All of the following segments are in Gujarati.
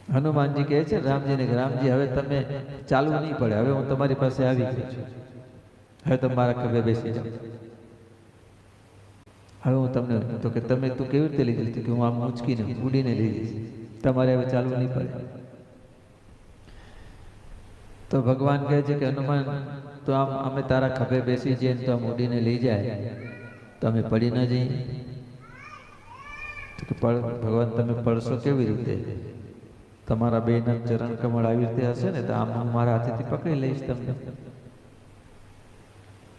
હનુમાનજી કહે છે રામજીને કે રામજી હવે તમે ચાલવું નહીં પડે, હવે હું તમારી પાસે આવી ગયો છું, હવે તમે મારા ખભે બેસી જાઓ, હવે હું તમને તો કે તમે તું કેવી રીતે લીધી હતી? કે હું આમ ઊંચકીને ઉડીને લીધી, તમારે હવે ચાલવું નહીં પડે. તો ભગવાન કહે છે કે હનુમાન તો આમ અમે તારા ખભે બેસી જઈએ તો આમ ઉડીને લઈ જાય તો અમે પડી ન જઈએ? તો કે ભગવાન તમે પડશો કેવી રીતે? તમારા બેના ચરણ કમળ આવી રીતે હશે ને તો આમ હું મારા હાથેથી પકડી લઈશ તમને.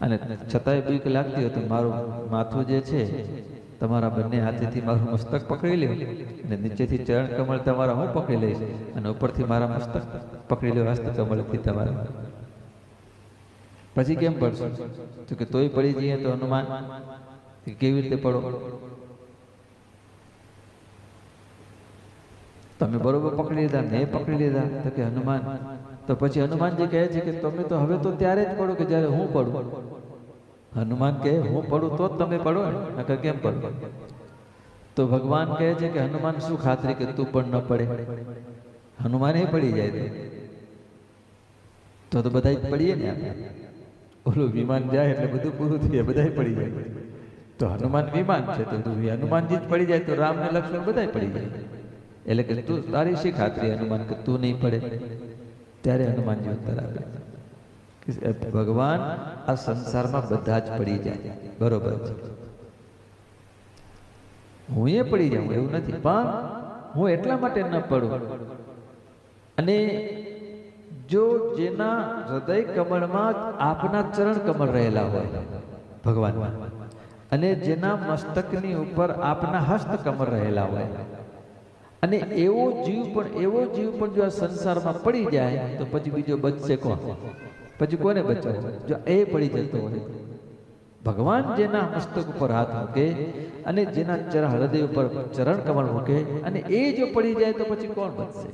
અને છતાંય બીક લાગતી હોય તો મારું માથું જે છે તમારા બંને હાથેથી મારું મસ્તક પકડી લ્યો અને નીચેથી ચરણ કમળ તમારા હું પકડી લઈશ અને ઉપરથી મારા મસ્તક પકડી લ્યો હસ્ત કમળથી તમારા. પછી કેમ પડશો? તો કે તોય પડી જઈએ તો હનુમાન કેવી રીતે પડો? તમે બરોબર પકડી લીધા, મેં પકડી લીધા. તો કે હનુમાન તો પછી હનુમાનજી કહે છે કે તમે તો હવે તો ત્યારે જ પડો કે જ્યારે હું પડું. હનુમાન કહે હું પડું તો જ તમે પડો, નકર કેમ પડો? તો ભગવાન કહે છે કે હનુમાન શું ખાતરી કે તું પણ ન પડે? હનુમાન એ પડી જાય તો બધા પડીએ ને. ઓલું વિમાન જાય એટલે બધું પૂરું થઈ જાય, બધા પડી જાય. તો હનુમાન વિમાન છે તો હનુમાનજી જ પડી જાય તો રામ ને લક્ષ્મણ બધા પડી જાય. એટલે કે તું તારી શી ખાતરી હનુમાન કે તું નહીં પડે? ત્યારે હનુમાનજી ઉત્તર આપે ભગવાન આ સંસારમાં બધા જ પડી જાય, બરોબર છે, હું એ પડી જાઉં એવું નથી, પણ હું એટલા માટે ન પડું. અને જો જેના હૃદય કમળમાં આપના ચરણ કમળ રહેલા હોય ભગવાન, અને જેના મસ્તકની ઉપર આપના હસ્ત કમળ રહેલા હોય, અને એવો જીવ પણ જો આ સંસારમાં પડી જાય તો પછી બીજો બચશે કોણ? પછી કોને બચાવો? જો એ પડી જતો હોય. ભગવાન જેના મસ્તક ઉપર હાથ મૂકે અને જેના હૃદય ઉપર ચરણ કમળ મૂકે અને એ જો પડી જાય તો પછી કોણ બચશે?